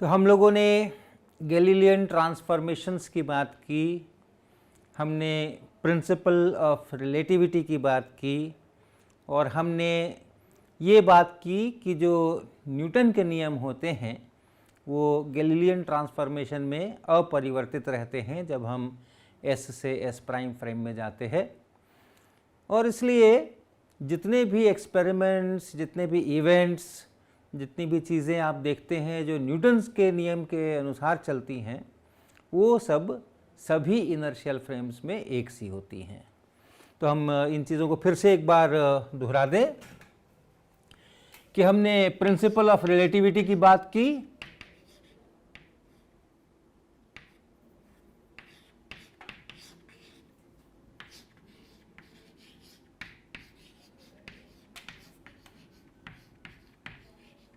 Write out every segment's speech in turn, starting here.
तो हम लोगों ने गैलीलियन ट्रांसफॉर्मेशंस की बात की, हमने प्रिंसिपल ऑफ रिलेटिविटी की बात की और हमने ये बात की कि जो न्यूटन के नियम होते हैं वो गैलीलियन ट्रांसफॉर्मेशन में अपरिवर्तित रहते हैं जब हम S से S प्राइम फ्रेम में जाते हैं। और इसलिए जितने भी एक्सपेरिमेंट्स, जितने भी इवेंट्स, जितनी भी चीज़ें आप देखते हैं जो न्यूटन्स के नियम के अनुसार चलती हैं वो सभी इनर्शियल फ्रेम्स में एक सी होती हैं। तो हम इन चीज़ों को फिर से एक बार दोहरा दें कि हमने प्रिंसिपल ऑफ रिलेटिविटी की बात की,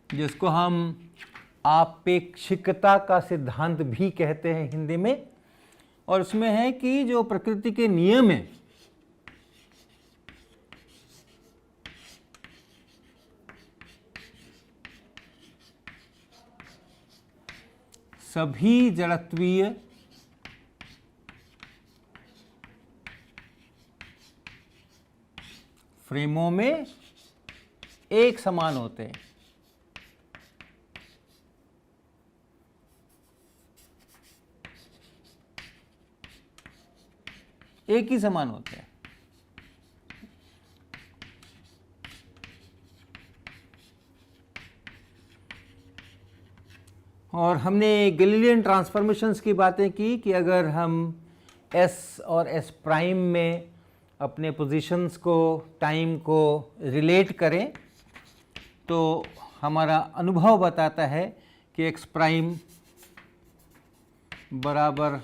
जिसको हम आपेक्षिकता का सिद्धांत भी कहते हैं हिंदी में, और उसमें है कि जो प्रकृति के नियम हैं सभी जड़त्वीय फ्रेमों में एक समान होते हैं। एक ही समान होते हैं। और हमने गैलीलियन ट्रांसफॉर्मेशंस की बातें की कि अगर हम S और S प्राइम में अपने पोजीशंस को, टाइम को रिलेट करें तो हमारा अनुभव बताता है कि x प्राइम बराबर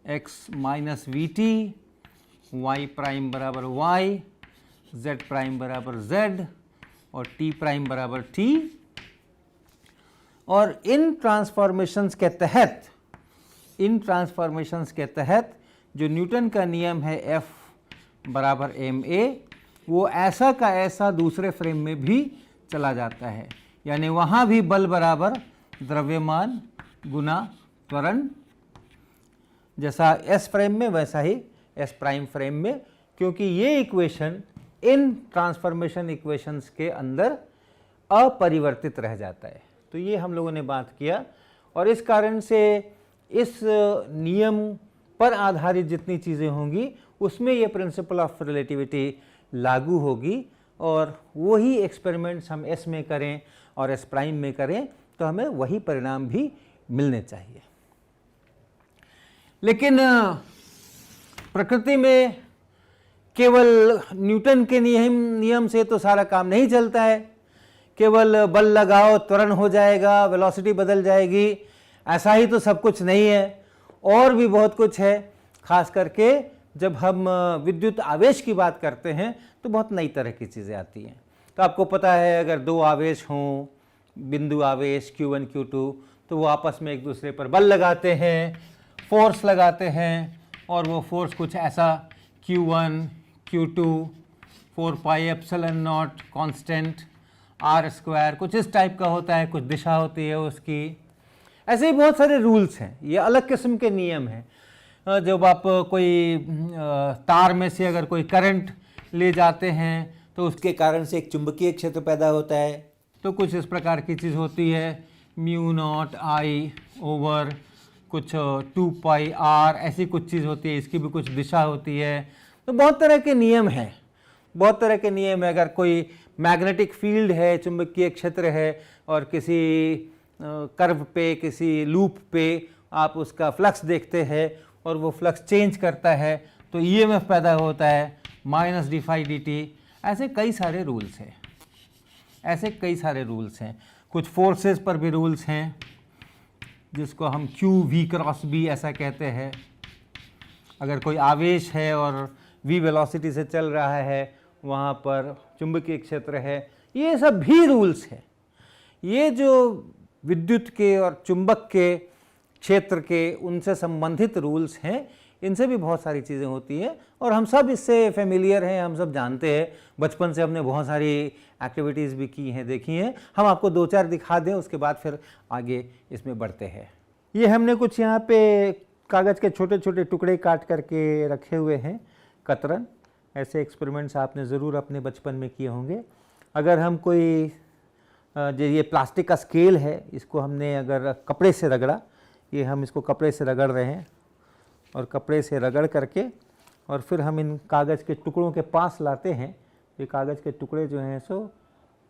x minus we T, y prime बराबर y, z प्राइम बराबर z और t प्राइम बराबर t। और इन ट्रांसफॉर्मेशंस के तहत जो न्यूटन का नियम है F बराबर ma, वो ऐसा का ऐसा दूसरे फ्रेम में भी चला जाता है। यानी वहाँ भी बल बराबर द्रव्यमान गुना त्वरण, जैसा S फ्रेम में वैसा ही S प्राइम फ्रेम में, क्योंकि ये इक्वेशन इन ट्रांसफॉर्मेशन इक्वेशंस के अंदर अपरिवर्तित रह जाता है। तो ये हम लोगों ने बात किया और इस कारण से इस नियम पर आधारित जितनी चीज़ें होंगी उसमें ये प्रिंसिपल ऑफ रिलेटिविटी लागू होगी और वही एक्सपेरिमेंट्स हम S में करें और S प्राइम में करें तो हमें वही परिणाम भी मिलने चाहिए। लेकिन प्रकृति में केवल न्यूटन के नियम से तो सारा काम नहीं चलता है। केवल बल लगाओ त्वरण हो जाएगा, वेलोसिटी बदल जाएगी, ऐसा ही तो सब कुछ नहीं है, और भी बहुत कुछ है। खास करके जब हम विद्युत आवेश की बात करते हैं तो बहुत नई तरह की चीज़ें आती हैं। तो आपको पता है अगर दो आवेश हों, बिंदु आवेश Q1 Q2, तो वो आपस में एक दूसरे पर बल लगाते हैं, फोर्स लगाते हैं, और वो फोर्स कुछ ऐसा Q1 Q2 4 pi epsilon not constant R square कुछ इस टाइप का होता है, कुछ दिशा होती है उसकी। ऐसे ही बहुत सारे रूल्स हैं, ये अलग किस्म के नियम हैं। जब आप कोई तार में से अगर कोई करंट ले जाते हैं तो उसके कारण से एक चुंबकीय क्षेत्र पैदा होता है। तो कुछ इस प्रकार की चीज़ होती है, म्यू नॉट आई ओवर कुछ 2 पाई R, ऐसी कुछ चीज़ होती है, इसकी भी कुछ दिशा होती है। तो बहुत तरह के नियम हैं, बहुत तरह के नियम है। अगर कोई मैग्नेटिक फील्ड है, चुंबकीय क्षेत्र है, और किसी कर्व पे, किसी लूप पे आप उसका फ्लक्स देखते हैं और वो फ्लक्स चेंज करता है तो ईएमएफ पैदा होता है minus d phi d t. ऐसे कई सारे रूल्स हैं, ऐसे कई सारे रूल्स हैं। कुछ फोर्सेस पर भी रूल्स हैं जिसको हम क्यू वी क्रॉस बी ऐसा कहते हैं। अगर कोई आवेश है और v वेलोसिटी से चल रहा है, वहाँ पर चुंबकीय क्षेत्र है, ये सब भी रूल्स हैं। ये जो विद्युत के और चुंबक के क्षेत्र के उनसे संबंधित रूल्स हैं, इनसे भी बहुत सारी चीज़ें होती हैं और हम सब इससे फेमिलियर हैं, हम सब जानते हैं। बचपन से हमने बहुत सारी एक्टिविटीज़ भी की हैं, देखी हैं। हम आपको 2-4 दिखा दें, उसके बाद फिर आगे इसमें बढ़ते हैं। ये हमने कुछ यहाँ पे कागज़ के छोटे छोटे टुकड़े काट करके रखे हुए हैं, कतरन। ऐसे एक्सपेरिमेंट्स आपने ज़रूर अपने बचपन में किए होंगे। अगर हम कोई जो ये प्लास्टिक का स्केल है, इसको हमने अगर कपड़े से रगड़ा, ये हम इसको कपड़े से रगड़ रहे हैं और कपड़े से रगड़ करके और फिर हम इन कागज़ के टुकड़ों के पास लाते हैं, ये कागज़ के टुकड़े जो हैं सो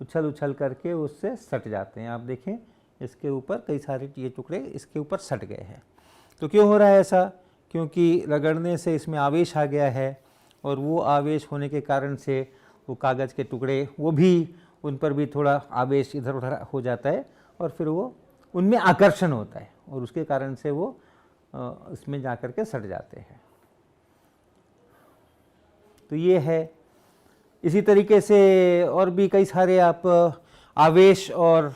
उछल उछल करके उससे सट जाते हैं। आप देखें इसके ऊपर कई सारे ये टुकड़े इसके ऊपर सट गए हैं। तो क्यों हो रहा है ऐसा? क्योंकि रगड़ने से इसमें आवेश आ गया है और वो आवेश होने के कारण से वो कागज़ के टुकड़े, वो भी, उन पर भी थोड़ा आवेश इधर उधर हो जाता है और फिर वो उनमें आकर्षण होता है और उसके कारण से वो इसमें जा कर के सट जाते हैं। तो ये है। इसी तरीके से और भी कई सारे आप आवेश और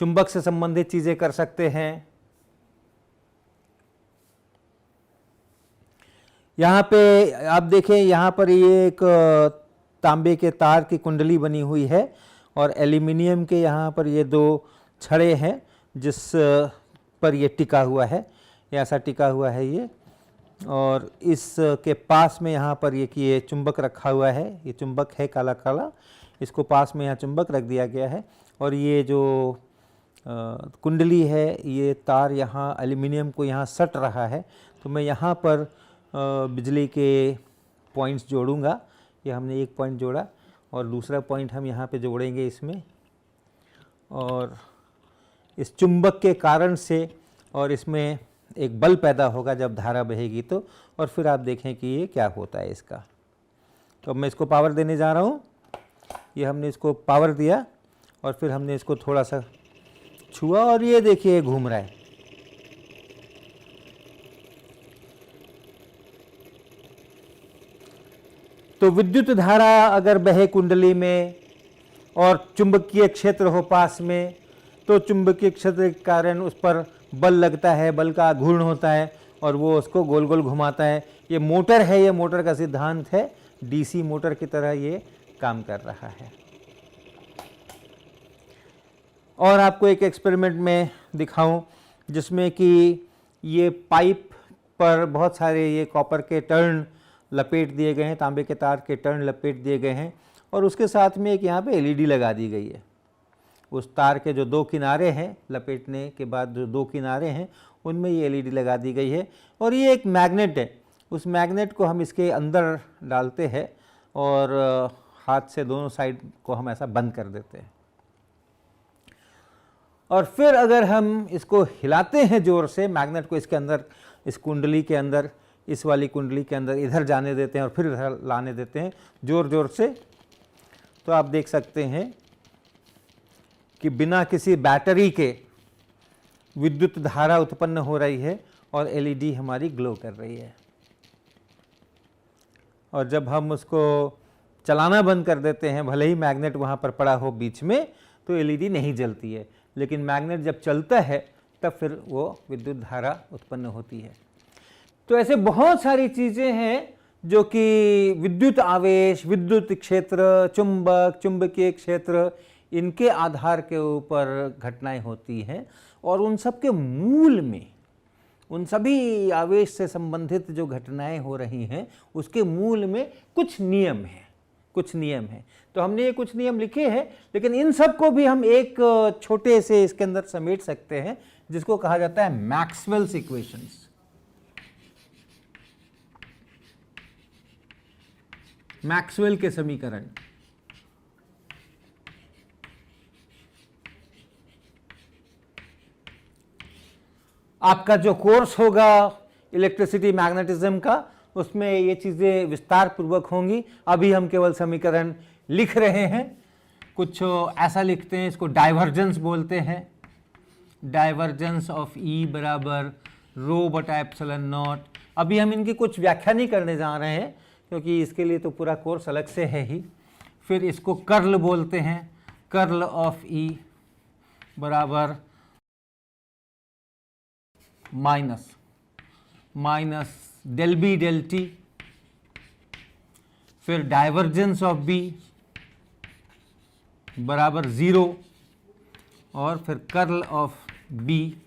चुंबक से संबंधित चीज़ें कर सकते हैं। यहाँ पे आप देखें, यहाँ पर ये एक तांबे के तार की कुंडली बनी हुई है और एल्यूमिनियम के यहाँ पर ये 2 छड़े हैं जिस पर ये टिका हुआ है, ऐसा टिका हुआ है ये। और इसके पास में यहाँ पर ये चुंबक रखा हुआ है, ये चुंबक है काला काला, इसको पास में यहाँ चुंबक रख दिया गया है और ये जो कुंडली है, ये तार यहाँ एल्यूमिनियम को यहाँ सट रहा है। तो मैं यहाँ पर बिजली के पॉइंट्स जोड़ूंगा। ये हमने एक पॉइंट जोड़ा और दूसरा पॉइंट हम यहाँ पे जोड़ेंगे इसमें, और इस चुंबक के कारण से और इसमें एक बल पैदा होगा जब धारा बहेगी तो, और फिर आप देखें कि ये क्या होता है इसका। तो अब मैं इसको पावर देने जा रहा हूँ। ये हमने इसको पावर दिया और फिर हमने इसको थोड़ा सा छुआ और ये देखिए घूम रहा है। तो विद्युत धारा अगर बहे कुंडली में और चुंबकीय क्षेत्र हो पास में, तो चुंबकीय क्षेत्र के कारण उस पर बल लगता है, बल का घूर्ण होता है और वो उसको गोल गोल घुमाता है। ये मोटर है, ये मोटर का सिद्धांत है, डीसी मोटर की तरह ये काम कर रहा है। और आपको एक एक्सपेरिमेंट में दिखाऊं जिसमें कि ये पाइप पर बहुत सारे ये कॉपर के टर्न लपेट दिए गए हैं, तांबे के तार के टर्न लपेट दिए गए हैं और उसके साथ में एक यहाँ पे एलईडी लगा दी गई है। उस तार के जो 2 किनारे हैं, लपेटने के बाद जो 2 किनारे हैं, उनमें ये एलईडी लगा दी गई है और ये एक मैग्नेट है। उस मैग्नेट को हम इसके अंदर डालते हैं और हाथ से दोनों साइड को हम ऐसा बंद कर देते हैं और फिर अगर हम इसको हिलाते हैं ज़ोर से, मैग्नेट को इसके अंदर, इस कुंडली के अंदर, इस वाली कुंडली के अंदर इधर जाने देते हैं और फिर इधर लाने देते हैं ज़ोर ज़ोर से, तो आप देख सकते हैं कि बिना किसी बैटरी के विद्युत धारा उत्पन्न हो रही है और एलईडी हमारी ग्लो कर रही है। और जब हम उसको चलाना बंद कर देते हैं, भले ही मैग्नेट वहाँ पर पड़ा हो बीच में, तो एलईडी नहीं जलती है, लेकिन मैग्नेट जब चलता है तब फिर वो विद्युत धारा उत्पन्न होती है। तो ऐसे बहुत सारी चीज़ें हैं जो कि विद्युत आवेश, विद्युत क्षेत्र, चुंबक, चुंबकीय क्षेत्र, इनके आधार के ऊपर घटनाएं होती हैं और उन सब के मूल में, उन सभी आवेश से संबंधित जो घटनाएं हो रही हैं उसके मूल में कुछ नियम हैं, कुछ नियम हैं। तो हमने ये कुछ नियम लिखे हैं, लेकिन इन सब को भी हम एक छोटे से इसके अंदर समेट सकते हैं जिसको कहा जाता है मैक्सवेल्स इक्वेशंस। मैक्सवेल के समीकरण। आपका जो कोर्स होगा इलेक्ट्रिसिटी मैग्नेटिज्म का, उसमें ये चीज़ें विस्तार पूर्वक होंगी। अभी हम केवल समीकरण लिख रहे हैं। कुछ ऐसा लिखते हैं, इसको डाइवर्जेंस बोलते हैं। डाइवर्जेंस ऑफ ई बराबर रो बटा एप्सिलॉन नॉट। अभी हम इनकी कुछ व्याख्या नहीं करने जा रहे हैं क्योंकि इसके लिए तो पूरा कोर्स अलग से है ही। फिर इसको कर्ल बोलते हैं। कर्ल ऑफ ई बराबर minus del B del T, फिर डाइवर्जेंस ऑफ बी बराबर 0 और फिर कर्ल ऑफ बी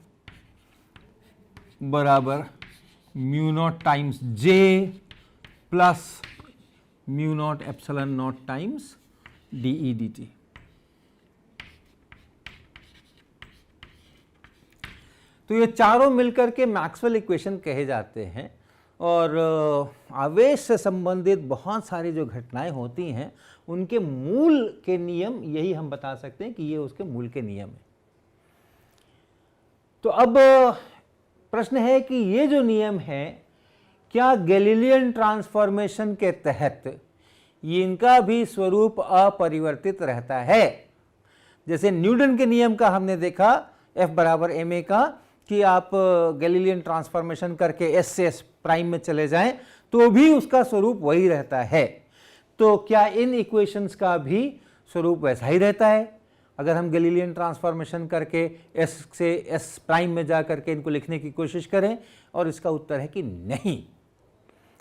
बराबर mu naught times J plus mu naught epsilon naught times D E D T. तो ये चारों मिलकर के मैक्सवेल इक्वेशन कहे जाते हैं और आवेश से संबंधित बहुत सारी जो घटनाएं होती हैं उनके मूल के नियम यही हम बता सकते हैं कि ये उसके मूल के नियम है। तो अब प्रश्न है कि ये जो नियम है क्या गैलीलियन ट्रांसफॉर्मेशन के तहत ये इनका भी स्वरूप अपरिवर्तित रहता है? जैसे न्यूटन के नियम का हमने देखा F बराबर ma का कि आप गैलीलियन ट्रांसफॉर्मेशन करके S से S प्राइम में चले जाएं तो भी उसका स्वरूप वही रहता है। तो क्या इन इक्वेशंस का भी स्वरूप वैसा ही रहता है अगर हम गैलीलियन ट्रांसफॉर्मेशन करके S से S प्राइम में जा करके इनको लिखने की कोशिश करें? और इसका उत्तर है कि नहीं,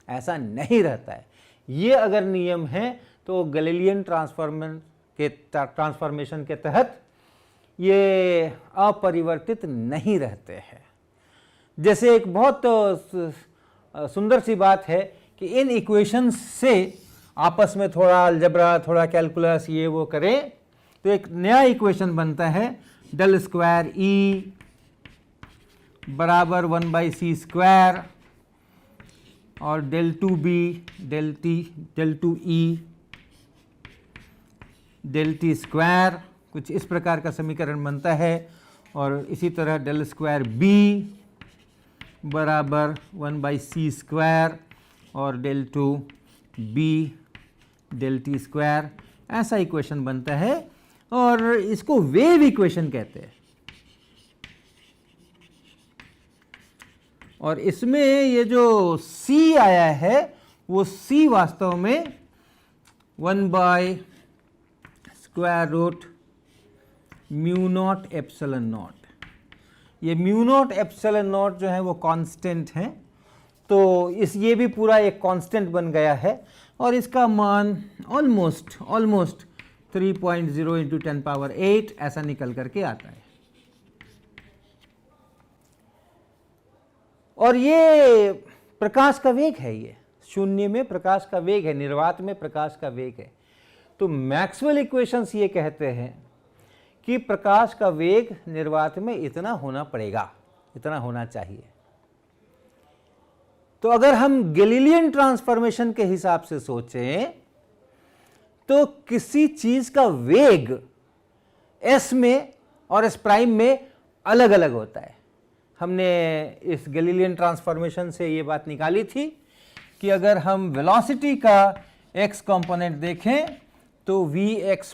ऐसा नहीं रहता है। ये अगर नियम है तो गैलीलियन ट्रांसफॉर्मेशन के तहत ये अपरिवर्तित नहीं रहते हैं। जैसे एक बहुत सुंदर सी बात है कि इन इक्वेशंस से आपस में थोड़ा अलजेब्रा, थोड़ा कैलकुलस ये वो करें तो एक नया इक्वेशन बनता है डेल स्क्वायर ई बराबर 1/c स्क्वायर और del 2b del t del 2e del t square, कुछ इस प्रकार का समीकरण बनता है। और इसी तरह डेल स्क्वायर b बराबर 1/c स्क्वायर और del 2b del t square, ऐसा इक्वेशन बनता है और इसको वेव इक्वेशन कहते हैं। और इसमें ये जो c आया है वो c वास्तव में 1/√μ नॉट एप्सिलॉन नॉट, ये म्यू नॉट एप्सिलॉन नॉट जो है वो कांस्टेंट है, तो ये भी पूरा एक कांस्टेंट बन गया है और इसका मान ऑलमोस्ट 3.0 इंटू 10⁸ ऐसा निकल करके आता है। और ये प्रकाश का वेग है, ये शून्य में प्रकाश का वेग है, निर्वात में प्रकाश का वेग है। तो मैक्सवेल इक्वेशंस ये कहते हैं कि प्रकाश का वेग निर्वात में इतना होना पड़ेगा, इतना होना चाहिए। तो अगर हम गैलीलियन ट्रांसफॉर्मेशन के हिसाब से सोचें तो किसी चीज का वेग s में और s प्राइम में अलग अलग होता है। हमने इस गैलीलियन ट्रांसफॉर्मेशन से ये बात निकाली थी कि अगर हम वेलोसिटी का x कंपोनेंट देखें तो vx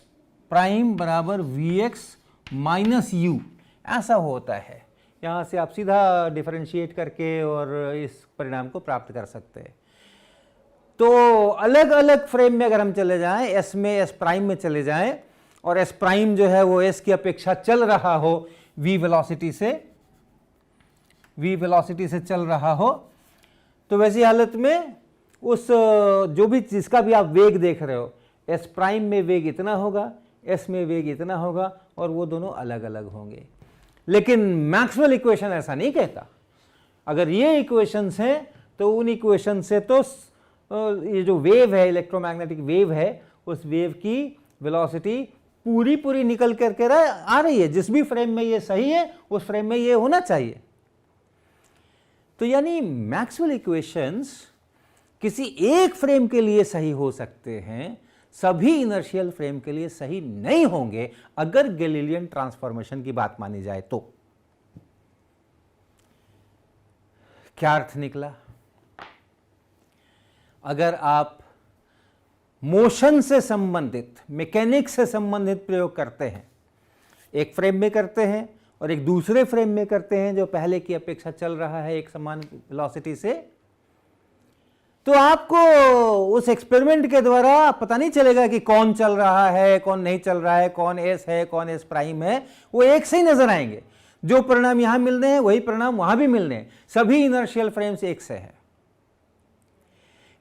प्राइम बराबर vx माइनस u ऐसा होता है। यहाँ से आप सीधा डिफरेंशिएट करके और इस परिणाम को प्राप्त कर सकते हैं। तो अलग अलग फ्रेम में अगर हम चले जाएं, s में s प्राइम में चले जाएं और s प्राइम जो है वो s की अपेक्षा चल रहा हो v वेलोसिटी से चल रहा हो, तो वैसी हालत में उस जो भी जिसका भी आप वेग देख रहे हो s प्राइम में वेग इतना होगा, s में वेग इतना होगा और वो दोनों अलग अलग होंगे। लेकिन मैक्सवेल इक्वेशन ऐसा नहीं कहता। अगर ये इक्वेशंस हैं तो उन इक्वेशन से तो ये जो वेव है, इलेक्ट्रोमैग्नेटिक वेव है, उस वेव की वेलोसिटी पूरी निकल करके आ रही है। जिस भी फ्रेम में ये सही है उस फ्रेम में ये होना चाहिए। तो यानी मैक्सवेल इक्वेशंस किसी एक फ्रेम के लिए सही हो सकते हैं, सभी इनर्शियल फ्रेम के लिए सही नहीं होंगे अगर गैलीलियन ट्रांसफॉर्मेशन की बात मानी जाए तो। क्या अर्थ निकला? अगर आप मोशन से संबंधित, मैकेनिक्स से संबंधित प्रयोग करते हैं, एक फ्रेम में करते हैं और एक दूसरे फ्रेम में करते हैं जो पहले की अपेक्षा चल रहा है एक समान वेलोसिटी से, तो आपको उस एक्सपेरिमेंट के द्वारा पता नहीं चलेगा कि कौन चल रहा है, कौन नहीं चल रहा है, कौन एस है, कौन एस प्राइम है। वो एक से ही नजर आएंगे। जो परिणाम यहां मिलने हैं वही परिणाम वहां भी मिलने हैं। सभी इनर्शियल फ्रेम्स एक से है।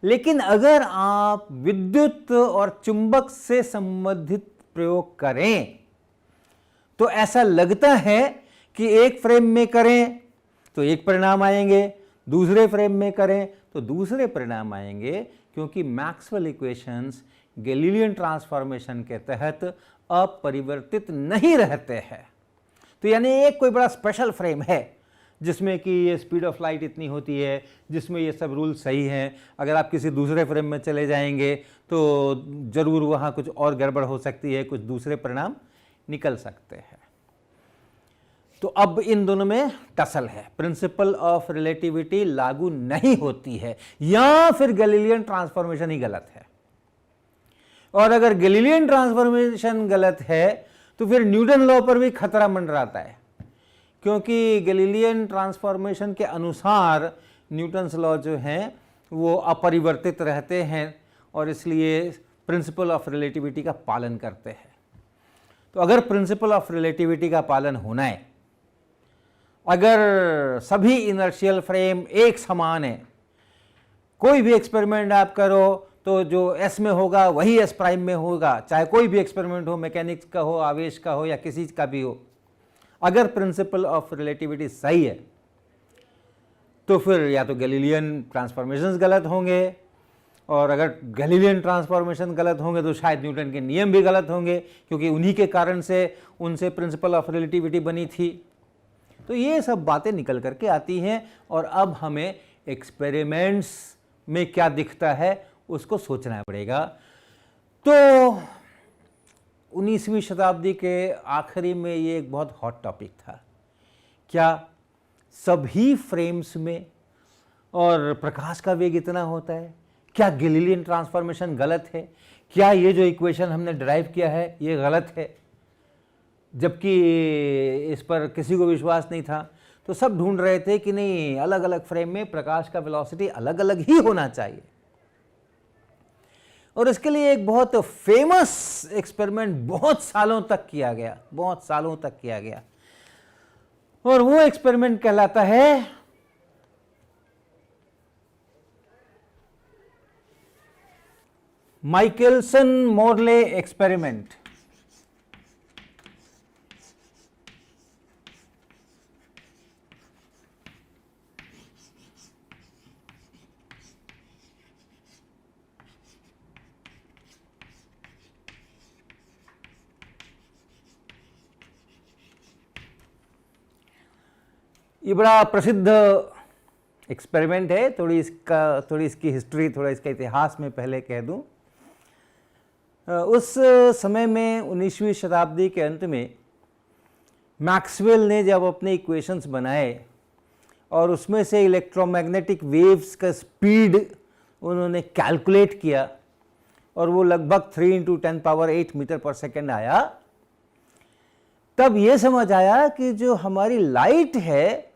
लेकिन अगर आप विद्युत और चुंबक से संबंधित प्रयोग करें तो ऐसा लगता है कि एक फ्रेम में करें तो एक परिणाम आएंगे, दूसरे फ्रेम में करें तो दूसरे परिणाम आएंगे, क्योंकि मैक्सवेल इक्वेशंस गैलीलियन ट्रांसफॉर्मेशन के तहत अपरिवर्तित नहीं रहते हैं। तो यानी एक कोई बड़ा स्पेशल फ्रेम है जिसमें कि ये स्पीड ऑफ लाइट इतनी होती है, जिसमें ये सब रूल सही हैं। अगर आप किसी दूसरे फ्रेम में चले जाएंगे तो ज़रूर वहाँ कुछ और गड़बड़ हो सकती है, कुछ दूसरे परिणाम निकल सकते हैं। तो अब इन दोनों में टसल है, प्रिंसिपल ऑफ रिलेटिविटी लागू नहीं होती है, या फिर गैलीलियन ट्रांसफॉर्मेशन ही गलत है। और अगर गैलीलियन ट्रांसफॉर्मेशन गलत है तो फिर न्यूटन लॉ पर भी खतरा मंडराता है, क्योंकि गैलीलियन ट्रांसफॉर्मेशन के अनुसार न्यूटन्स लॉ जो हैं वो अपरिवर्तित रहते हैं और इसलिए प्रिंसिपल ऑफ रिलेटिविटी का पालन करते हैं। तो अगर प्रिंसिपल ऑफ रिलेटिविटी का पालन होना है, अगर सभी इनर्शियल फ्रेम एक समान है, कोई भी एक्सपेरिमेंट आप करो तो जो एस में होगा वही एस प्राइम में होगा, चाहे कोई भी एक्सपेरिमेंट हो, मैकेनिक्स का हो, आवेश का हो या किसी का भी हो। अगर प्रिंसिपल ऑफ रिलेटिविटी सही है तो फिर या तो गैलीलियन ट्रांसफॉर्मेशंस गलत होंगे, और अगर गैलीलियन ट्रांसफॉर्मेशन गलत होंगे तो शायद न्यूटन के नियम भी गलत होंगे, क्योंकि उन्हीं के कारण से उनसे प्रिंसिपल ऑफ रिलेटिविटी बनी थी। तो ये सब बातें निकल करके आती हैं, और अब हमें एक्सपेरिमेंट्स में क्या दिखता है उसको सोचना पड़ेगा। तो 19वीं शताब्दी के आखिरी में ये एक बहुत हॉट टॉपिक था, क्या सभी फ्रेम्स में और प्रकाश का वेग इतना होता है? क्या गैलीलियन ट्रांसफॉर्मेशन गलत है? क्या ये जो इक्वेशन हमने डिराइव किया है ये गलत है? जबकि इस पर किसी को विश्वास नहीं था, तो सब ढूंढ रहे थे कि नहीं, अलग अलग फ्रेम में प्रकाश का वेलोसिटी अलग अलग ही होना चाहिए। और इसके लिए एक बहुत फेमस एक्सपेरिमेंट बहुत सालों तक किया गया, और वो एक्सपेरिमेंट कहलाता है माइकलसन मोरले एक्सपेरिमेंट। ये बड़ा प्रसिद्ध एक्सपेरिमेंट है। थोड़ी इसकी हिस्ट्री, थोड़ा इसका इतिहास में पहले कह दूं। उस समय में 19वीं शताब्दी के अंत में मैक्सवेल ने जब अपने इक्वेशंस बनाए और उसमें से इलेक्ट्रोमैग्नेटिक वेव्स का स्पीड उन्होंने कैलकुलेट किया, और वो लगभग 3 × 10⁸ मीटर पर सेकेंड आया, तब ये समझ आया कि जो हमारी लाइट है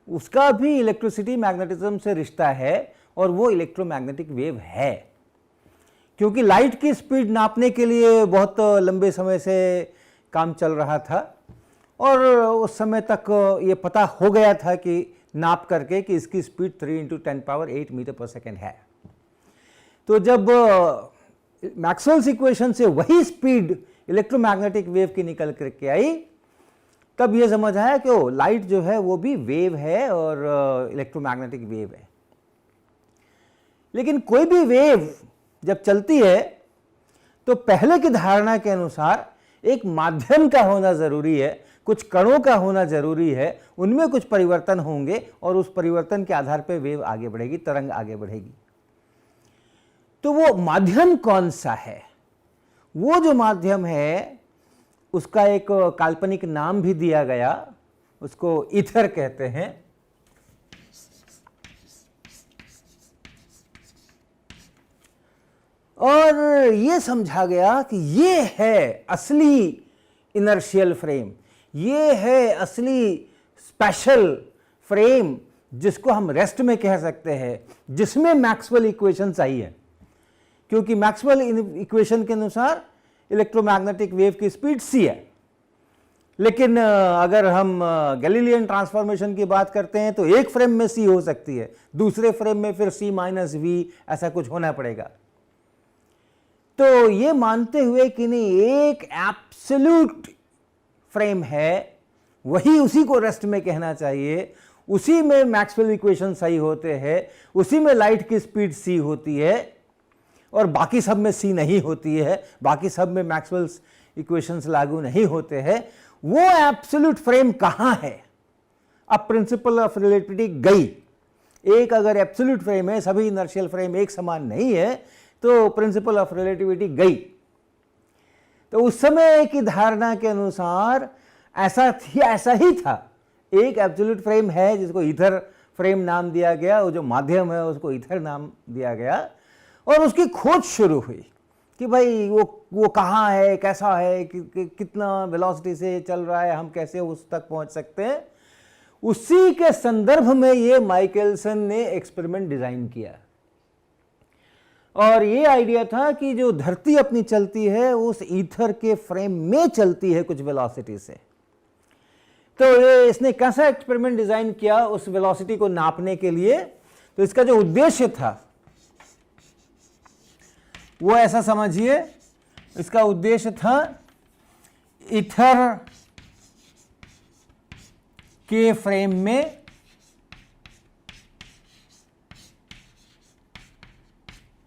उसका भी इलेक्ट्रिसिटी मैग्नेटिज्म से रिश्ता है, और वो इलेक्ट्रोमैग्नेटिक वेव है। क्योंकि लाइट की स्पीड नापने के लिए बहुत लंबे समय से काम चल रहा था, और उस समय तक ये पता हो गया था कि नाप करके कि इसकी स्पीड 3 × 10⁸ मीटर पर सेकेंड है। तो जब मैक्सवेल्स इक्वेशन से वही स्पीड इलेक्ट्रोमैग्नेटिक वेव की निकल करके आई, तब ये समझ आया कि लाइट जो है वो भी वेव है और इलेक्ट्रोमैग्नेटिक वेव है। लेकिन कोई भी वेव जब चलती है तो पहले की धारणा के अनुसार एक माध्यम का होना जरूरी है, कुछ कणों का होना जरूरी है, उनमें कुछ परिवर्तन होंगे और उस परिवर्तन के आधार पर वेव आगे बढ़ेगी, तरंग आगे बढ़ेगी। तो वो माध्यम कौन सा है? वो जो माध्यम है उसका एक काल्पनिक नाम भी दिया गया, उसको ईथर कहते हैं। और ये समझा गया कि ये है असली इनर्शियल फ्रेम, ये है असली स्पेशल फ्रेम जिसको हम रेस्ट में कह सकते हैं, जिसमें मैक्सवेल इक्वेशन चाहिए। क्योंकि मैक्सवेल इक्वेशन के अनुसार इलेक्ट्रोमैग्नेटिक वेव की स्पीड c है, लेकिन अगर हम गैलीलियन ट्रांसफॉर्मेशन की बात करते हैं तो एक फ्रेम में सी हो सकती है, दूसरे फ्रेम में फिर सी माइनस वी ऐसा कुछ होना पड़ेगा। तो ये मानते हुए कि नहीं एक एब्सोल्यूट फ्रेम है, वही उसी को रेस्ट में कहना चाहिए, उसी में मैक्सवेल इक्वेशन सही होते हैं, उसी में लाइट की स्पीड सी होती है और बाकी सब में सी नहीं होती है, बाकी सब में मैक्सवेल्स इक्वेशंस लागू नहीं होते हैं, वो एब्सोल्यूट फ्रेम कहां है? अब प्रिंसिपल ऑफ रिलेटिविटी गई। एक अगर एब्सोल्यूट फ्रेम है, सभी इनर्शियल फ्रेम एक समान नहीं है, तो प्रिंसिपल ऑफ रिलेटिविटी गई। तो उस समय की धारणा के अनुसार ऐसा ही था, एक एब्सोल्यूट फ्रेम है जिसको ईथर फ्रेम नाम दिया गया, वो जो माध्यम है उसको ईथर नाम दिया गया, और उसकी खोज शुरू हुई कि भाई वो कहाँ है, कैसा है, कितना वेलोसिटी से चल रहा है, हम कैसे उस तक पहुंच सकते हैं। उसी के संदर्भ में ये माइकलसन ने एक्सपेरिमेंट डिजाइन किया, और ये आइडिया था कि जो धरती अपनी चलती है उस ईथर के फ्रेम में चलती है कुछ वेलोसिटी से। तो ये इसने कैसा एक्सपेरिमेंट डिजाइन किया उस वेलोसिटी को नापने के लिए? तो इसका जो उद्देश्य था वो ऐसा समझिए, इसका उद्देश्य था ईथर के फ्रेम में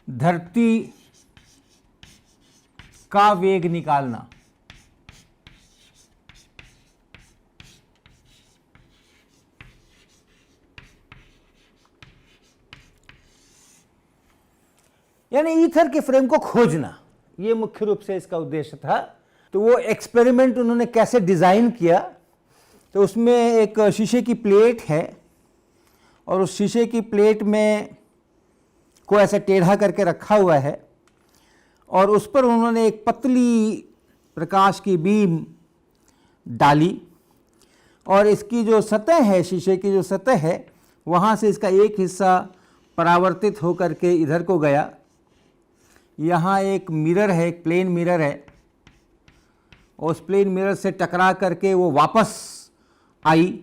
धरती का वेग निकालना। यानी ईथर के फ्रेम को खोजना, यह मुख्य रूप से इसका उद्देश्य था। तो वो एक्सपेरिमेंट उन्होंने कैसे डिजाइन किया? तो उसमें एक शीशे की प्लेट है, और उस शीशे की प्लेट में को ऐसे टेढ़ा करके रखा हुआ है, और उस पर उन्होंने एक पतली प्रकाश की बीम डाली, और इसकी जो सतह है, शीशे की जो सतह है, वहाँ से इसका एक हिस्सा परावर्तित होकर के इधर को गया। यहाँ एक मिरर है, एक प्लेन मिरर है, और उस प्लेन मिरर से टकरा करके वो वापस आई,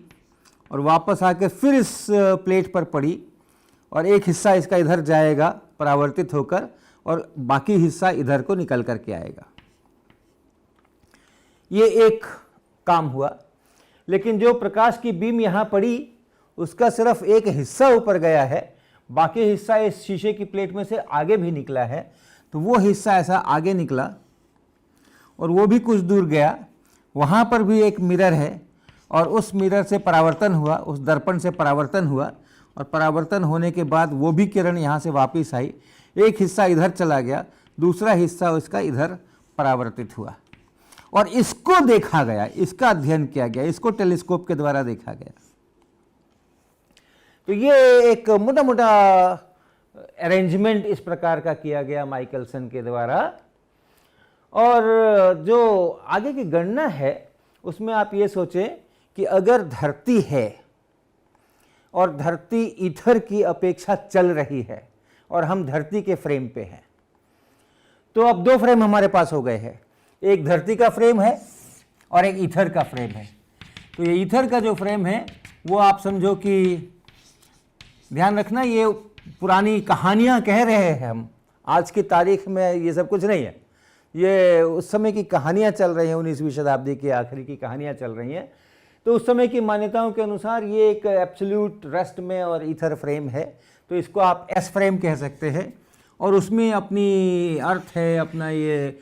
और वापस आके फिर इस प्लेट पर पड़ी, और एक हिस्सा इसका इधर जाएगा परावर्तित होकर, और बाकी हिस्सा इधर को निकल करके आएगा। ये एक काम हुआ। लेकिन जो प्रकाश की बीम यहाँ पड़ी उसका सिर्फ एक हिस्सा ऊपर गया है, बाकी हिस्सा इस शीशे की प्लेट में से आगे भी निकला है। तो वो हिस्सा ऐसा आगे निकला, और वो भी कुछ दूर गया, वहाँ पर भी एक मिरर है, और उस मिरर से परावर्तन हुआ, उस दर्पण से परावर्तन हुआ, और परावर्तन होने के बाद वो भी किरण यहाँ से वापस आई, एक हिस्सा इधर चला गया, दूसरा हिस्सा उसका इधर परावर्तित हुआ, और इसको देखा गया, इसका अध्ययन किया गया, इसको टेलीस्कोप के द्वारा देखा गया। तो ये एक मोटा मोटा अरेंजमेंट इस प्रकार का किया गया माइकलसन के द्वारा। और जो आगे की गणना है उसमें आप ये सोचें कि अगर धरती है और धरती ईथर की अपेक्षा चल रही है, और हम धरती के फ्रेम पे हैं, तो अब दो फ्रेम हमारे पास हो गए हैं, एक धरती का फ्रेम है और एक ईथर का फ्रेम है। तो ये ईथर का जो फ्रेम है वो आप समझो कि, ध्यान रखना ये पुरानी कहानियाँ कह रहे हैं हम, आज की तारीख में ये सब कुछ नहीं है, ये उस समय की कहानियाँ चल रही हैं, 19वीं शताब्दी के आखिरी की कहानियाँ चल रही हैं। तो उस समय की मान्यताओं के अनुसार ये एक एब्सोल्यूट रेस्ट में और ईथर फ्रेम है, तो इसको आप एस फ्रेम कह सकते हैं, और उसमें अपनी अर्थ है, अपना ये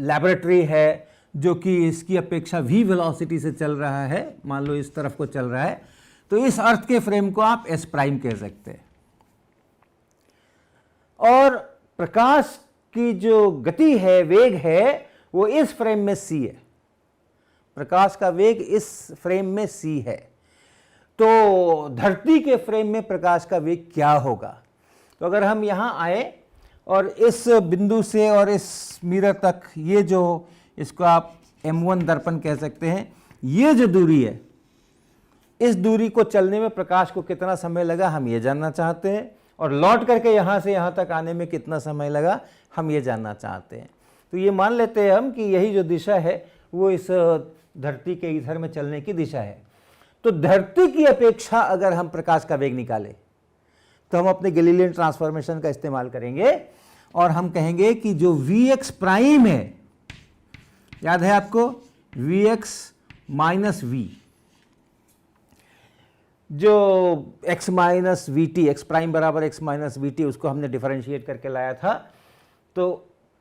लैबोरेटरी है जो कि इसकी अपेक्षा वी वेलोसिटी से चल रहा है, मान लो इस तरफ को चल रहा है, तो इस अर्थ के फ्रेम को आप एस प्राइम कह सकते हैं। और प्रकाश की जो गति है, वेग है, वो इस फ्रेम में सी है, प्रकाश का वेग इस फ्रेम में सी है। तो धरती के फ्रेम में प्रकाश का वेग क्या होगा? तो अगर हम यहाँ आए और इस बिंदु से और इस मिरर तक, ये जो, इसको आप M1 दर्पण कह सकते हैं, ये जो दूरी है, इस दूरी को चलने में प्रकाश को कितना समय लगा हम ये जानना चाहते हैं, और लौट करके यहाँ से यहाँ तक आने में कितना समय लगा हम ये जानना चाहते हैं। तो ये मान लेते हैं हम कि यही जो दिशा है वो इस धरती के ईथर में चलने की दिशा है। तो धरती की अपेक्षा अगर हम प्रकाश का वेग निकालें तो हम अपने गैलीलियन ट्रांसफॉर्मेशन का इस्तेमाल करेंगे और हम कहेंगे कि जो Vx प्राइम है, याद है आपको, Vx माइनस v, जो x minus we T, ex prime बराबर x माइनस वी टी, उसको हमने डिफरेंशिएट करके लाया था। तो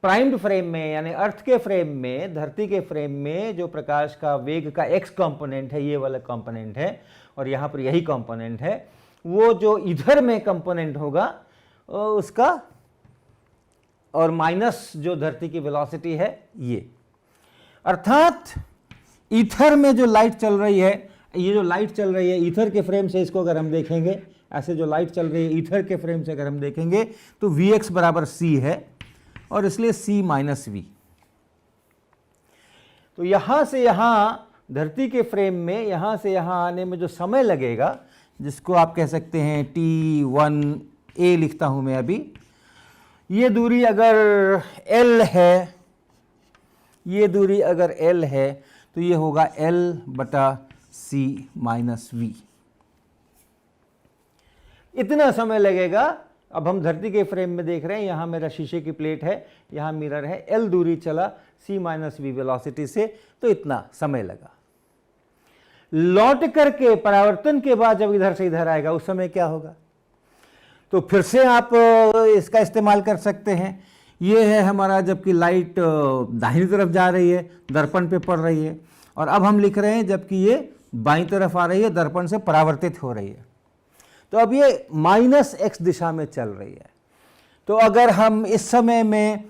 प्राइम्ड फ्रेम में यानी अर्थ के फ्रेम में, धरती के फ्रेम में जो प्रकाश का वेग का x कंपोनेंट है, ये वाला कंपोनेंट है, और यहाँ पर यही कंपोनेंट है, वो जो इधर में कंपोनेंट होगा उसका, और माइनस जो धरती की वेलोसिटी है ये, अर्थात ईथर में जो लाइट चल रही है, ये जो लाइट चल रही है ईथर के फ्रेम से, इसको अगर हम देखेंगे ऐसे, जो लाइट चल रही है ईथर के फ्रेम से अगर हम देखेंगे तो Vx बराबर c है, और इसलिए c माइनस वी। तो यहां से यहां धरती के फ्रेम में यहां से यहां आने में जो समय लगेगा, जिसको आप कह सकते हैं t1a लिखता हूं मैं अभी, ये दूरी अगर l है, ये दूरी अगर l है तो ये होगा l बटा c माइनस v। इतना समय लगेगा। अब हम धरती के फ्रेम में देख रहे हैं, यहां मेरा शीशे की प्लेट है, यहां मिरर है, l दूरी चला c माइनस वी वेलोसिटी से, तो इतना समय लगा। लौट करके परावर्तन के बाद जब इधर से इधर आएगा उस समय क्या होगा, तो फिर से आप इसका इस्तेमाल कर सकते हैं। ये है हमारा, जबकि लाइट दाहिनी तरफ जा रही है, दर्पण पे पड़ रही है, और अब हम लिख रहे हैं जबकि ये बाईं तरफ आ रही है, दर्पण से परावर्तित हो रही है। तो अब ये माइनस x दिशा में चल रही है। तो अगर हम इस समय में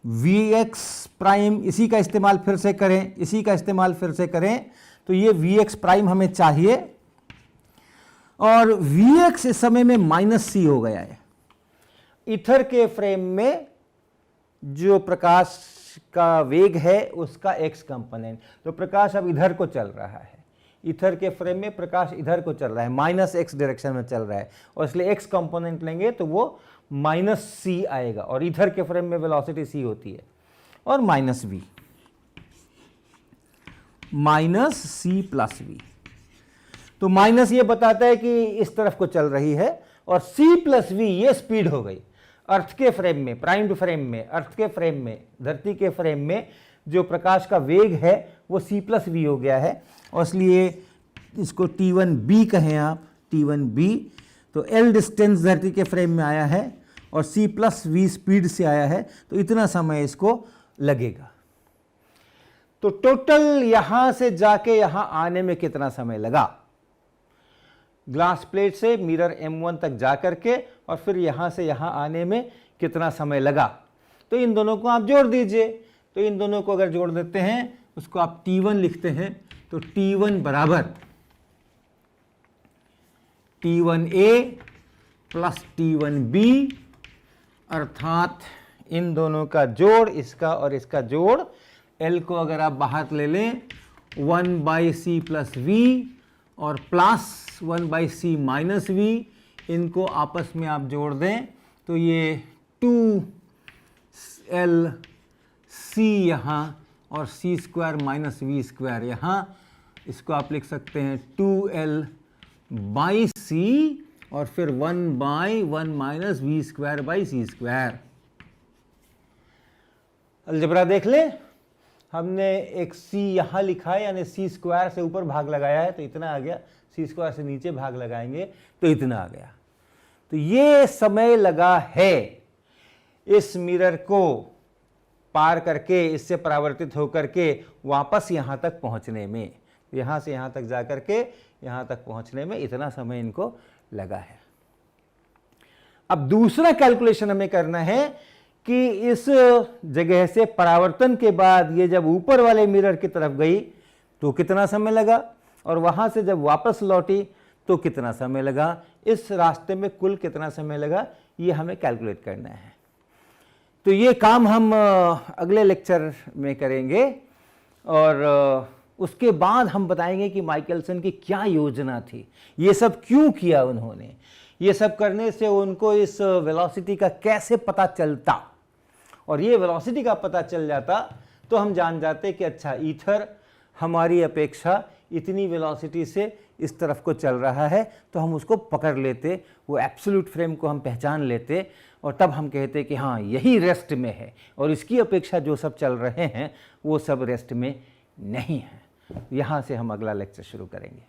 Vx प्राइम इसी का इस्तेमाल फिर से करें, इसी का इस्तेमाल फिर से करें, तो ये Vx प्राइम हमें चाहिए, और Vx इस समय में माइनस c हो गया है। ईथर के फ्रेम में जो प्रकाश का वेग है उसका x कंपोनेंट, तो प्रकाश अब इधर को चल रहा है, ईथर के फ्रेम में प्रकाश इधर को चल रहा है, माइनस x डायरेक्शन में चल रहा है, और इसलिए x कंपोनेंट लेंगे तो वो माइनस c आएगा, और ईथर के फ्रेम में वेलोसिटी c होती है, और minus v, minus c plus v। तो माइनस ये बताता है कि इस तरफ को चल रही है, और c प्लस v ये स्पीड हो गई। अर्थ के फ्रेम में, प्राइम्ड फ्रेम में, अर्थ के फ्रेम में, धरती के फ्रेम में जो प्रकाश का वेग है वो c प्लस वी हो गया है, और इसलिए इसको t1b कहें आप, t1b। तो l डिस्टेंस धरती के फ्रेम में आया है और c प्लस वी स्पीड से आया है, तो इतना समय इसको लगेगा। तो टोटल यहां से जाके यहां आने में कितना समय लगा, ग्लास प्लेट से मिरर M1 तक जा करके, और फिर यहां से यहां आने में कितना समय लगा, तो इन दोनों को आप जोड़ दीजिए। तो इन दोनों को अगर जोड़ देते हैं, उसको आप t1 लिखते हैं, तो t1 बराबर t1a प्लस t1b, अर्थात इन दोनों का जोड़, इसका और इसका जोड़, l को अगर आप बाहर ले लें 1/c प्लस वी और प्लस 1/c माइनस वी, इनको आपस में आप जोड़ दें तो ये 2lc यहाँ और c square minus v square यहाँ, इसको आप लिख सकते हैं 2l/c और फिर 1/1 minus v square by c square. Algebra देख लें, हमने एक c यहाँ लिखा है, यानी c स्क्वायर से ऊपर भाग लगाया है तो इतना आ गया, c स्क्वायर से नीचे भाग लगाएंगे तो इतना आ गया। तो ये समय लगा है इस मिरर को पार करके, इससे परावर्तित होकर के वापस यहाँ तक पहुँचने में, यहाँ से यहाँ तक जा करके यहाँ तक पहुँचने में इतना समय इनको लगा है। अब दूसरा कैलकुलेशन हमें करना है कि इस जगह से परावर्तन के बाद ये जब ऊपर वाले मिरर की तरफ गई तो कितना समय लगा, और वहाँ से जब वापस लौटी तो कितना समय लगा, इस रास्ते में कुल कितना समय लगा, ये हमें कैलकुलेट करना है। तो ये काम हम अगले लेक्चर में करेंगे, और उसके बाद हम बताएंगे कि माइकलसन की क्या योजना थी, ये सब क्यों किया उन्होंने, ये सब करने से उनको इस वेलोसिटी का कैसे पता चलता, और ये वेलोसिटी का पता चल जाता तो हम जान जाते कि अच्छा ईथर हमारी अपेक्षा इतनी वेलोसिटी से इस तरफ को चल रहा है, तो हम उसको पकड़ लेते, वो एब्सोल्यूट फ्रेम को हम पहचान लेते और तब हम कहते कि हाँ यही रेस्ट में है और इसकी अपेक्षा जो सब चल रहे हैं वो सब रेस्ट में नहीं है। यहाँ से हम अगला लेक्चर शुरू करेंगे।